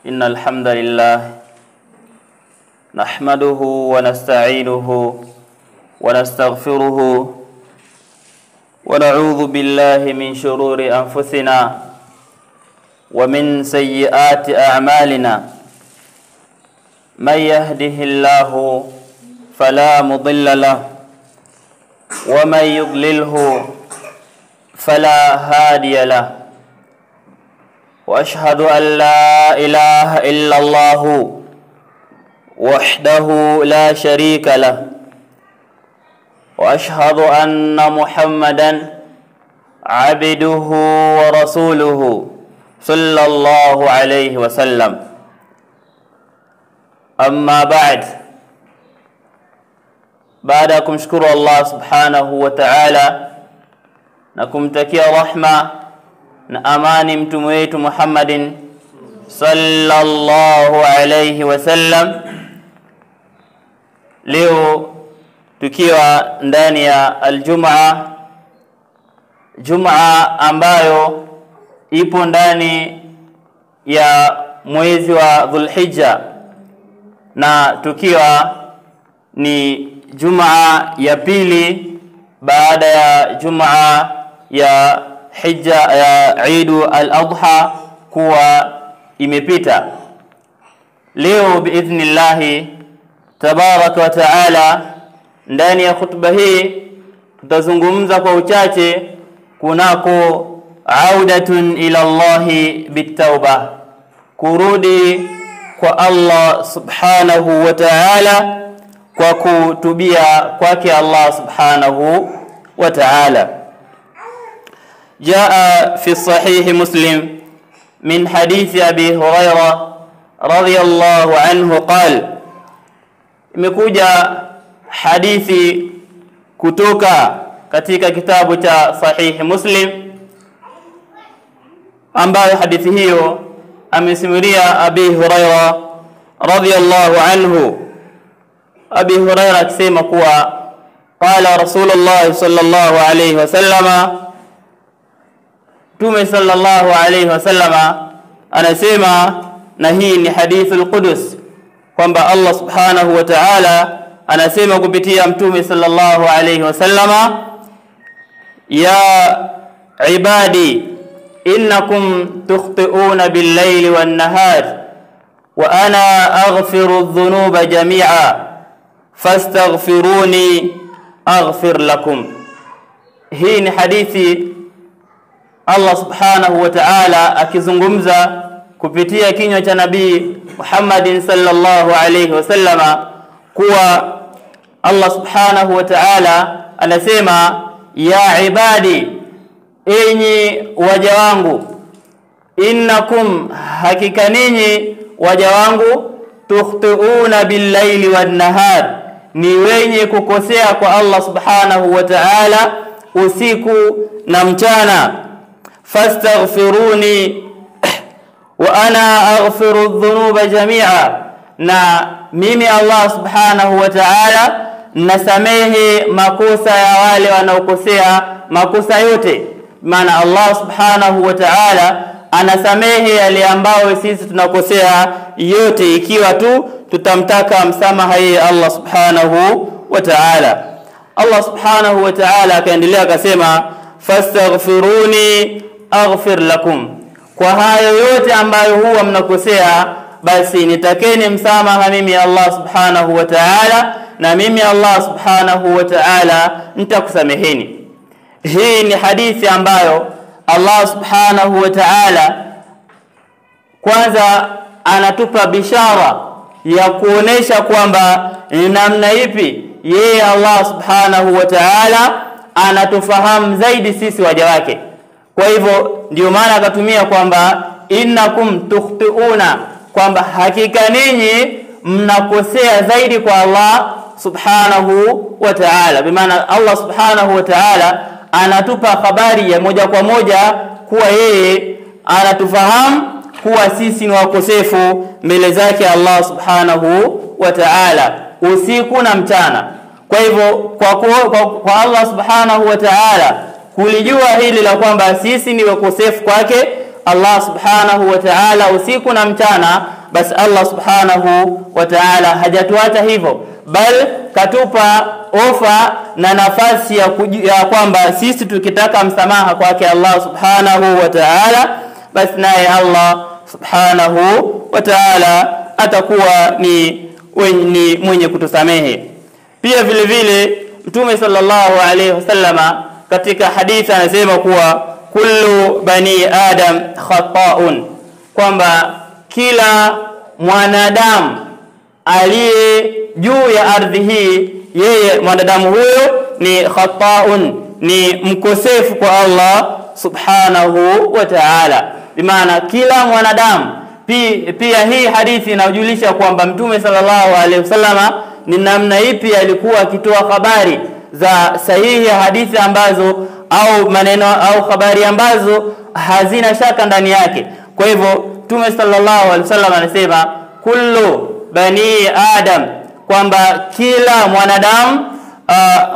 إن الحمد لله نحمده ونستعينه ونستغفره ونعوذ بالله من شرور أنفسنا ومن سيئات أعمالنا من يهده الله فلا مضل له ومن يضلله فلا هادي له وأشهد أن لا إله إلا الله وحده لا شريك له وأشهد أن محمدا عبده ورسوله صلى الله عليه وسلم أما بعد kumshukuru Allah subhanahu wa ta'ala na kumtakia rahma na amani mtume wetu Muhammadin sallallahu alayhi wasallam. Leo tukiwa ndani ya Aljumaa, Jumaa ambayo ipo ndani ya mwezi wa Dhulhijja, na tukiwa ni Jumaa ya pili baada ya Jumaa ya Hija ya Eid al-Adha kuwa imepita. Leo biidhnillah tabaraka wa taala ndani ya khutba hii tutazungumza kwa uchache kunako audatun ila Allah bitauba, kurudi kwa Allah subhanahu wa ta'ala kwa kutubia kwake Allah subhanahu wa ta'ala. جاء في الصحيح مسلم من حديث أبي هريرة رضي الله عنه قال imekuja hadithi kutoka katika kitabu cha Sahih Muslim, ambayo hadithi hiyo amesimulia Abi Hurairah radhiyallahu anhu. Abi Hurairah akisema kuwa qala Rasulullah sallallahu alayhi wasallama, Mtume sallallahu alayhi wasallama anasema, na hii ni hadithul qudus, kwamba Allah subhanahu wa ta'ala anasema kupitia Mtume sallallahu alayhi wasallama, ya ibadi innakum tukhti'una bil-layli wan-nahar wa ana aghfiru adh-dhunuba jami'a fastaghfiruni aghfir lakum. Hii ni hadithi Allah subhanahu wa ta'ala akizungumza kupitia kinywa cha Nabii Muhammadin sallallahu alayhi wasallama kuwa Allah subhanahu wa ta'ala anasema, ya ibadi, enyi waja wangu, innakum, hakika ninyi waja wangu, tukhti'una bil-laili wan-nahar, ni wenye kukosea kwa Allah subhanahu wa ta'ala usiku na mchana. fastaghfiruni wa ana aghfiru adh-dhunuba jami'a, na mimi Allah subhanahu wa ta'ala nasamehe makosa ya wale wanaokosea makosa yote. Maana Allah subhanahu wa ta'ala anasamehe yale ambayo sisi tunakosea yote, ikiwa tu tutamtaka msamaha yeye Allah subhanahu wa ta'ala. Allah subhanahu wa ta'ala akaendelea akasema, fastaghfiruni aghfir lakum, kwa hayo yote ambayo huwa mnakosea basi nitakeni msamaha mimi Allah subhanahu wa ta'ala, na mimi Allah subhanahu wa ta'ala nitakusameheni. Hii ni hadithi ambayo Allah subhanahu wa ta'ala kwanza anatupa bishara ya kuonesha kwamba ni namna ipi yeye Allah subhanahu wa ta'ala anatufahamu zaidi sisi waja wake. Kwa hivyo ndio maana akatumia kwamba innakum tukhti'una, kwamba hakika ninyi mnakosea zaidi kwa Allah subhanahu wa ta'ala. Bimaana Allah subhanahu wa ta'ala anatupa habari ya moja kwa moja kuwa yeye anatufahamu kuwa sisi ni wakosefu mbele zake Allah subhanahu wa ta'ala usiku na mchana. Kwa hivyo kwa Allah subhanahu wa ta'ala kulijua hili la kwamba sisi ni wakosefu kwake Allah subhanahu wa ta'ala usiku na mchana, basi Allah subhanahu wa ta'ala hajatuacha hivyo, bali katupa ofa na nafasi ya kwamba sisi tukitaka msamaha kwake Allah subhanahu wa ta'ala, basi naye Allah subhanahu wa ta'ala atakuwa ni mwenye kutusamehe. Pia vile vile Mtume sallallahu alayhi wasallama katika hadithi anasema kuwa kullu bani adam khata'un, kwamba kila mwanadamu aliye juu ya ardhi hii, yeye mwanadamu huyo ni khata'un, ni mkosefu kwa Allah subhanahu wa ta'ala. Bimaana kila mwanadamu. Pia hii hadithi inajulisha kwamba Mtume sallallahu alaihi wasallama ni namna ipi alikuwa akitoa habari za sahihi, hadithi ambazo au maneno au habari ambazo hazina shaka ndani yake. Kwa hivyo Mtume sallallahu alaihi wasallam anasema kullu bani adam, kwamba kila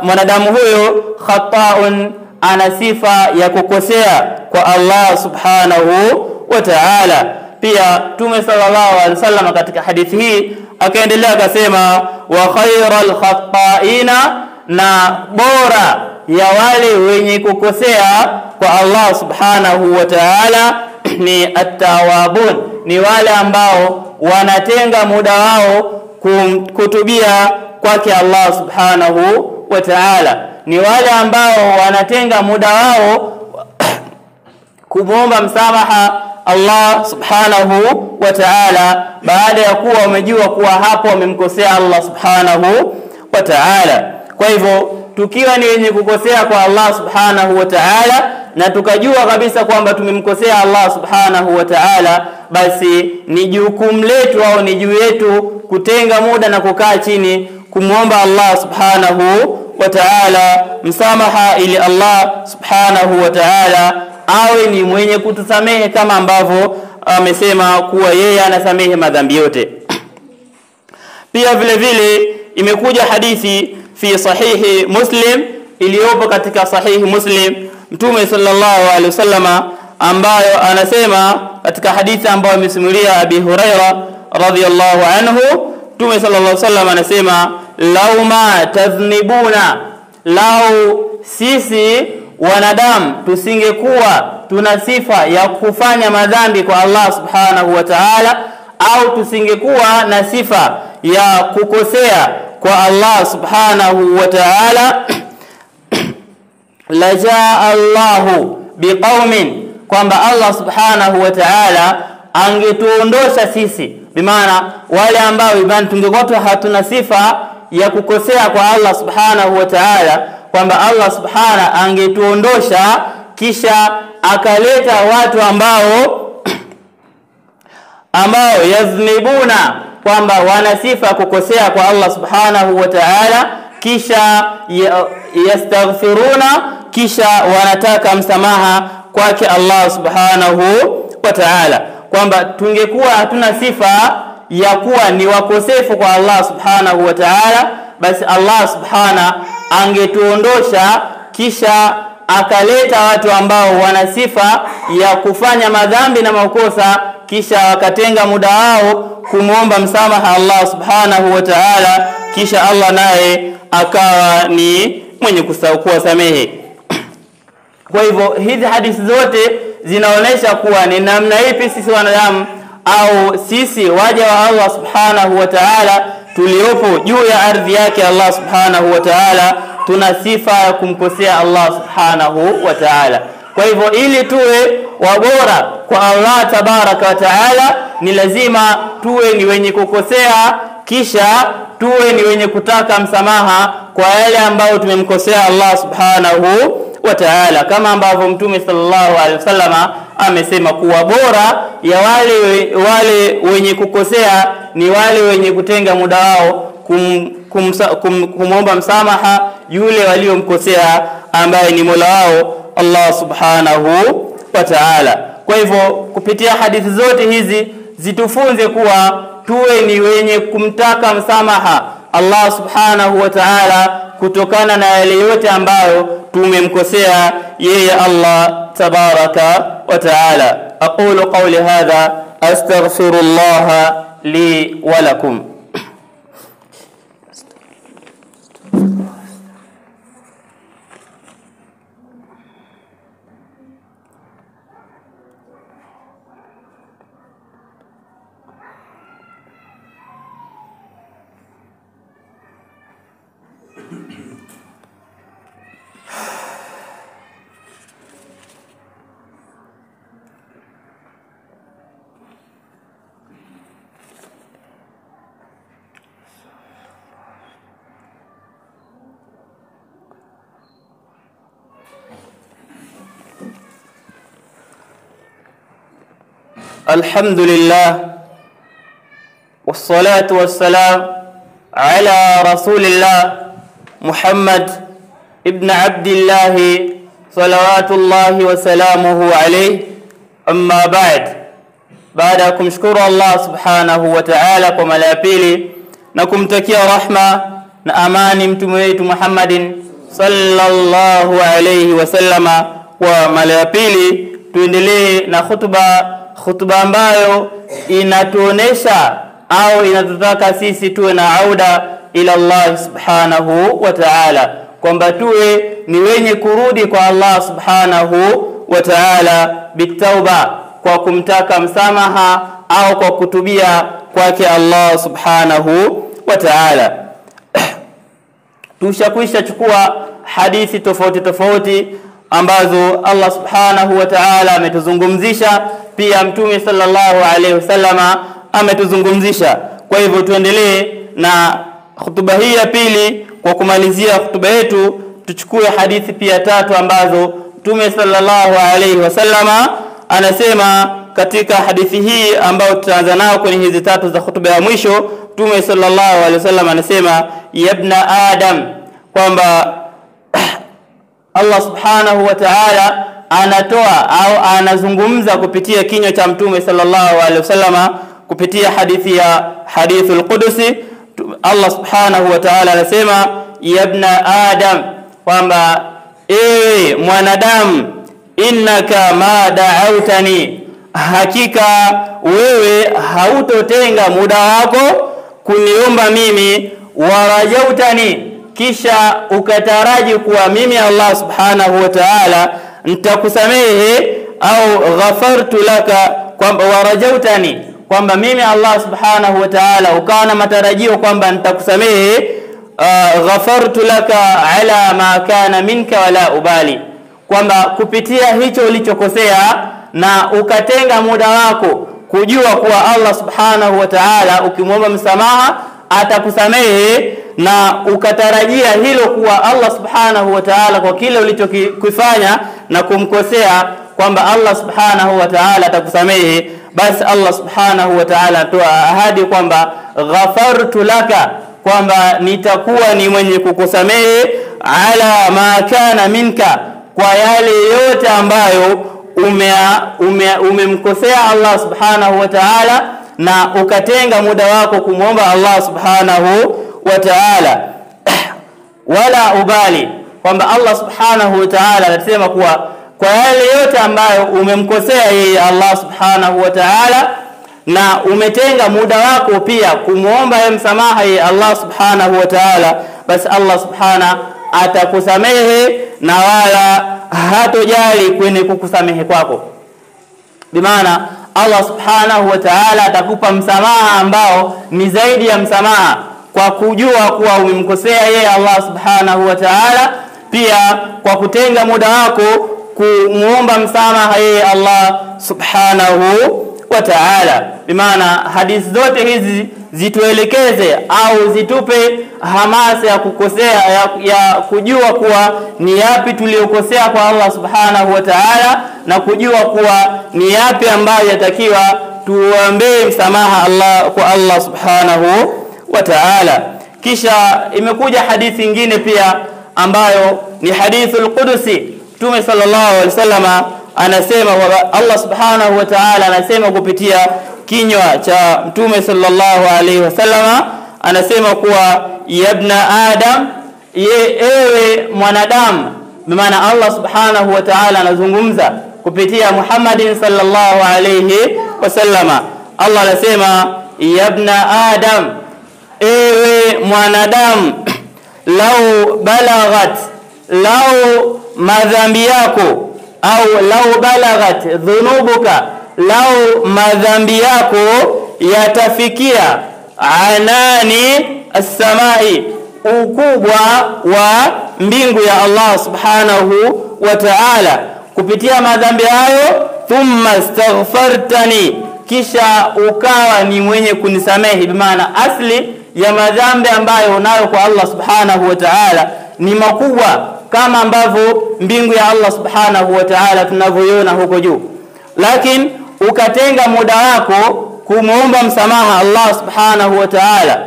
mwanadamu huyo khata'un, ana sifa ya kukosea kwa Allah subhanahu wa ta'ala. Pia Mtume sallallahu alaihi wasallam katika hadithi hii akaendelea akasema wa khairal khata'ina, na bora ya wale wenye kukosea kwa Allah subhanahu wa ta'ala ni at-tawwabun, ni wale ambao wanatenga muda wao kutubia kwake Allah subhanahu wa ta'ala, ni wale ambao wanatenga muda wao kumuomba msamaha Allah subhanahu wa ta'ala baada ya kuwa wamejua kuwa hapo wamemkosea Allah subhanahu wa ta'ala. Kwa hivyo tukiwa ni wenye kukosea kwa Allah subhanahu wa ta'ala na tukajua kabisa kwamba tumemkosea Allah subhanahu wa ta'ala, basi ni jukumu letu au ni juu yetu kutenga muda na kukaa chini kumuomba Allah subhanahu wa ta'ala msamaha, ili Allah subhanahu wa ta'ala awe ni mwenye kutusamehe kama ambavyo amesema kuwa yeye anasamehe madhambi yote. Pia vile vile imekuja hadithi fi sahihi Muslim, iliyopo katika sahihi Muslim, Mtume sallallahu alaihi wasallama ambayo anasema katika hadithi ambayo amesimulia Abi Huraira radhiyallahu anhu, Mtume sallallahu alaihi wasallam anasema lau ma taznibuna, lau sisi wanadamu tusingekuwa tuna sifa ya kufanya madhambi kwa Allah subhanahu wa ta'ala, au tusingekuwa na sifa ya kukosea kwa Allah subhanahu wa ta'ala, la jaa Allahu biqaumin, kwamba Allah subhanahu wa ta'ala angetuondosha sisi, bimaana wale ambao ibani tungekuwa hatuna sifa ya kukosea kwa Allah subhanahu wa ta'ala, kwamba Allah subhanahu angetuondosha kisha akaleta watu ambao yaznibuna, kwamba wana sifa kukosea kwa Allah subhanahu wa ta'ala, kisha yastaghfiruna, kisha wanataka msamaha kwake Allah subhanahu wa ta'ala. Kwamba tungekuwa hatuna sifa ya kuwa ni wakosefu kwa Allah subhanahu wa ta'ala, basi Allah subhanahu angetuondosha kisha akaleta watu ambao wana sifa ya kufanya madhambi na makosa, kisha wakatenga muda wao kumuomba msamaha Allah subhanahu wa ta'ala, kisha Allah naye akawa ni mwenye kusamehe. Kwa hivyo hizi hadithi zote zinaonesha kuwa ni namna ipi sisi wanadamu au sisi waja wa Allah subhanahu wa ta'ala tuliopo juu ya ardhi yake Allah subhanahu wa ta'ala tuna sifa ya kumkosea Allah subhanahu wa ta'ala. Kwa hivyo ili tuwe wabora kwa Allah tabaraka wa ta'ala, ni lazima tuwe ni wenye kukosea, kisha tuwe ni wenye kutaka msamaha kwa yale ambayo tumemkosea Allah subhanahu wa ta'ala, kama ambavyo Mtume sallallahu alaihi wasallama amesema kuwa bora ya wale wenye kukosea ni wale wenye kutenga muda wao kumomba msamaha yule waliomkosea ambaye ni Mola wao Allah subhanahu wa ta'ala. Kwa hivyo kupitia hadithi zote hizi zitufunze kuwa tuwe ni wenye kumtaka msamaha Allah subhanahu wa ta'ala kutokana na yale yote ambayo tumemkosea yeye Allah tabaraka wa ta'ala. Aqulu qawli hadha astaghfirullah li wa lakum. الحمد لله والصلاة والسلام على رسول الله محمد ابن عبد الله صلوات الله وسلامه عليه. أما بعد kumshukuru Allah subhanahu wa ta'ala kwa mara ya pili na kumtakia rahma na amani mtume wetu Muhammadin sallallahu alayhi wasallama. Kwa mara ya pili tuendelee na khutba ambayo inatuonesha au inatutaka sisi tuwe na auda ila Allah subhanahu wa ta'ala, kwamba tuwe ni wenye kurudi kwa Allah subhanahu wa ta'ala bitauba, kwa kumtaka msamaha au kwa kutubia kwake Allah subhanahu wa ta'ala. Tushakwisha chukua hadithi tofauti ambazo Allah subhanahu wa ta'ala ametuzungumzisha, pia mtume sallallahu alaihi wasallama ametuzungumzisha. Kwa hivyo tuendelee na hutuba hii ya pili. Kwa kumalizia hutuba yetu, tuchukue hadithi pia tatu ambazo mtume sallallahu alaihi wasallama anasema katika hadithi hii ambayo tutaanza nao kwenye hizi tatu za hutuba ya mwisho. Mtume sallallahu alaihi wasallam anasema ibna Adam, kwamba Allah subhanahu wa ta'ala anatoa au anazungumza kupitia kinywa cha mtume sallallahu alaihi wasallama kupitia hadithi ya hadithul qudusi. Allah subhanahu wa ta'ala anasema ibna Adam, kwamba ewe mwanadamu, innaka ma da'autani, hakika wewe hautotenga muda wako kuniomba mimi, warajautani, kisha ukataraji kuwa mimi Allah subhanahu wa ta'ala nitakusamehe, au ghafartu laka, kwamba warajautani, kwamba mimi Allah subhanahu wa ta'ala ukawa na matarajio kwamba nitakusamehe, ghafartu laka ala ma kana minka wala ubali, kwamba kupitia hicho ulichokosea na ukatenga muda wako kujua kuwa Allah subhanahu wa ta'ala ukimwomba msamaha atakusamehe, na ukatarajia hilo kuwa Allah subhanahu wa ta'ala kwa kile ulichokifanya na kumkosea kwamba Allah subhanahu wa ta'ala atakusamehe, basi Allah subhanahu wa ta'ala atoa ahadi kwamba ghafartu laka, kwamba nitakuwa ni mwenye kukusamehe, ala ma kana minka, kwa yale yote ambayo umemkosea Allah subhanahu wa ta'ala na ukatenga muda wako kumwomba Allah subhanahu wa ta'ala. Wala ubali, kwamba Allah subhanahu wa ta'ala anasema kuwa kwa yale yote ambayo umemkosea yeye Allah subhanahu wa ta'ala na umetenga muda wako pia kumwomba yeye msamaha yeye Allah subhanahu wa ta'ala, basi Allah subhanahu atakusamehe na wala hatojali kwenye kukusamehe kwako. Bimaana Allah subhanahu wa ta'ala atakupa msamaha ambao ni zaidi ya msamaha, kwa kujua kuwa umemkosea yeye Allah subhanahu wa ta'ala, pia kwa kutenga muda wako kumuomba msamaha yeye Allah subhanahu wa ta'ala. Bimaana hadithi zote hizi zituelekeze au zitupe hamasa ya kukosea, ya kujua kuwa ni yapi tuliokosea kwa Allah subhanahu wa ta'ala, na kujua kuwa ni yapi ambayo yatakiwa tuombe msamaha kwa Allah subhanahu wa ta'ala. Kisha imekuja hadithi nyingine pia ambayo ni hadithul qudusi. Mtume sallallahu alaihi wasallam anasema, Allah subhanahu wa ta'ala anasema kupitia kinywa cha Mtume sallallahu alaihi wasallam, anasema kuwa ibna Adam, ewe mwanadamu. Maana Allah subhanahu wa ta'ala anazungumza kupitia Muhammadin sallallahu alaihi wasallam, Allah anasema ya ibna Adam, ewe mwanadamu, lau madhambi yako au lau balaghat dhunubuka, lau madhambi yako yatafikia anani as-samai, ukubwa wa mbingu ya Allah subhanahu wa ta'ala, kupitia madhambi hayo, thumma astaghfartani, kisha ukawa ni mwenye kunisamehe. Bimaana asli ya madhambi ambayo unayo kwa Allah subhanahu wa ta'ala ni makubwa kama ambavyo mbingu ya Allah subhanahu wa ta'ala tunavyoiona huko juu, lakini ukatenga muda wako kumuomba msamaha Allah subhanahu wa ta'ala.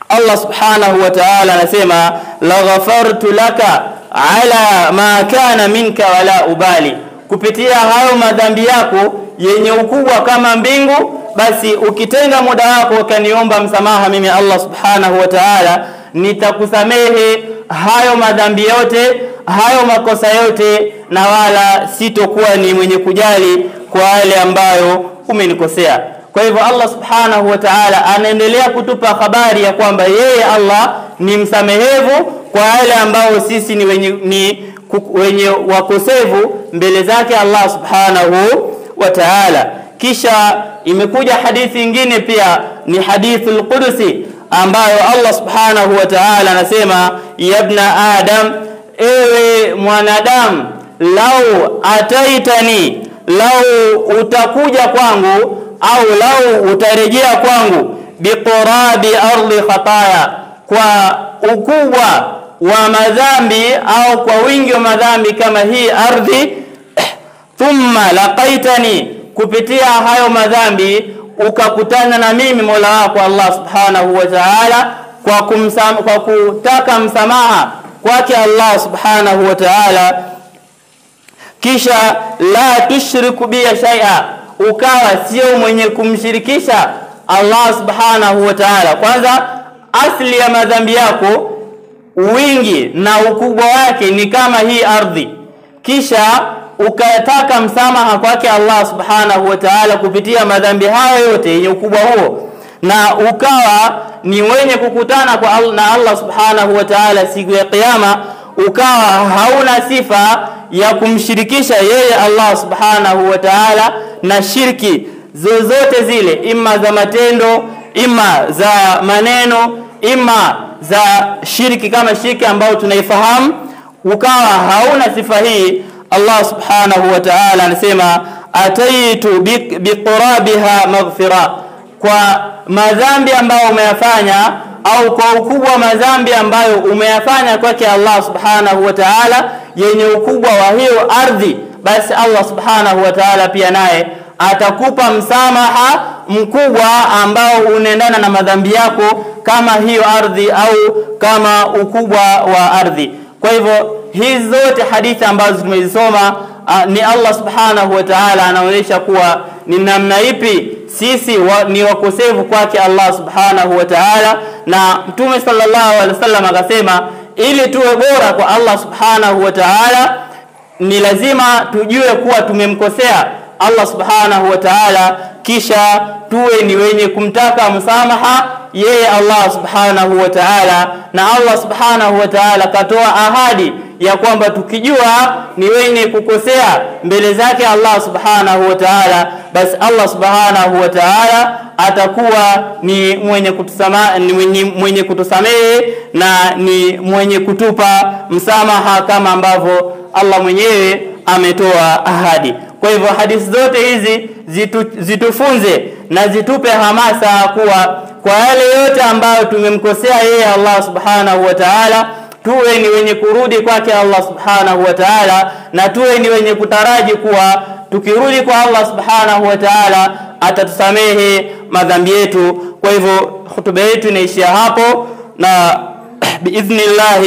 Allah subhanahu wa ta'ala anasema la ghafartu laka ala ma kana minka wala ubali, kupitia hayo madhambi yako yenye ukubwa kama mbingu, basi ukitenga muda wako ukaniomba msamaha mimi Allah subhanahu wa ta'ala, nitakusamehe hayo madhambi yote, hayo makosa yote, na wala sitokuwa ni mwenye kujali kwa yale ambayo umenikosea. Kwa hivyo Allah subhanahu wa ta'ala anaendelea kutupa habari ya kwamba yeye Allah ni msamehevu kwa yale ambao sisi ni wenye wakosevu mbele zake Allah subhanahu wa ta'ala. Kisha imekuja hadithi nyingine pia, ni hadithul qudusi, ambayo Allah subhanahu wa ta'ala anasema ya ibna Adam, ewe mwanadamu, lau ataitani, lau utakuja kwangu au lau utarejea kwangu, biqurabi ardi khataya, kwa ukubwa wa madhambi au kwa wingi wa madhambi kama hii ardhi, thumma laqaitani, kupitia hayo madhambi ukakutana na mimi Mola wako Allah subhanahu wa ta'ala, kwa kutaka msamaha kwake Allah subhanahu wa ta'ala, kisha la tushriku bi shay'a, ukawa sio mwenye kumshirikisha Allah subhanahu wa ta'ala. Kwanza asli ya madhambi yako wingi na ukubwa wake ni kama hii ardhi, kisha ukataka msamaha kwake Allah subhanahu wa ta'ala kupitia madhambi hayo yote yenye ukubwa huo, na ukawa ni wenye kukutana na Allah subhanahu wa ta'ala siku ya kiyama, ukawa hauna sifa ya kumshirikisha yeye Allah subhanahu wa ta'ala na shirki zozote zile, ima za matendo, ima za maneno, ima za shirki kama shirki ambayo tunaifahamu, ukawa hauna sifa hii. Allah subhanahu wa ta'ala anasema ataitu biqurabiha maghfira, kwa madhambi ambayo umeyafanya au kwa ukubwa madhambi ambayo umeyafanya kwake Allah subhanahu wa ta'ala yenye ukubwa wa hiyo ardhi, basi Allah subhanahu wa ta'ala pia naye atakupa msamaha mkubwa ambao unaendana na madhambi yako kama hiyo ardhi au kama ukubwa wa ardhi. Kwa hivyo hizi zote hadithi ambazo tumezisoma ni Allah subhanahu wa ta'ala anaonyesha kuwa ni namna ipi sisi ni wakosefu kwake Allah subhanahu wa ta'ala, na Mtume sallallahu alaihi wasallam akasema ili tuwe bora kwa Allah subhanahu wa ta'ala ni lazima tujue kuwa tumemkosea Allah subhanahu wa ta'ala, kisha tuwe ni wenye kumtaka msamaha yeye Allah subhanahu wa ta'ala. Na Allah subhanahu wa ta'ala katoa ahadi ya kwamba tukijua ni wenye kukosea mbele zake Allah subhanahu wa ta'ala, basi Allah subhanahu wa ta'ala atakuwa ni mwenye kutusamehe na ni mwenye kutupa msamaha kama ambavyo Allah mwenyewe ametoa ahadi. Kwa hivyo hadithi zote hizi zitufunze na zitupe hamasa kuwa kwa yale yote ambayo tumemkosea yeye Allah subhanahu wa ta'ala, tuwe ni wenye kurudi kwake Allah subhanahu wa ta'ala, na tuwe ni wenye kutaraji kuwa tukirudi kwa Allah subhanahu wa ta'ala atatusamehe madhambi yetu. Kwa hivyo hutuba yetu inaishia hapo, na biidhnillah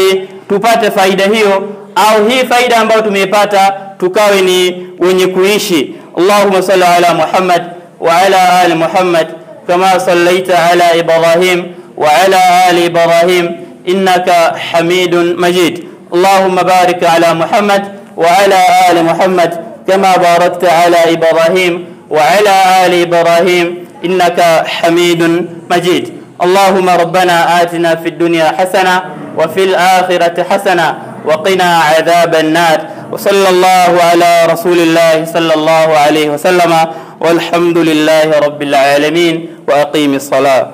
tupate faida hiyo au hii faida ambayo tumeipata tukawe ni wenye kuishi. Allahumma salli ala Muhammad wa ala ali Muhammad kama sallaita ala Ibrahim wa ala ali Ibrahim innaka Hamidun Majid. Allahumma barik ala Muhammad wa ala ali Muhammad kama barakta ala Ibrahim وعلى آل إبراهيم إنك حميد مجيد. اللهم ربنا آتنا في الدنيا حسنة وفي الآخرة حسنة وقنا عذاب النار. وصلى الله على رسول الله صلى الله عليه وسلم والحمد لله رب العالمين وأقيم الصلاة.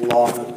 الله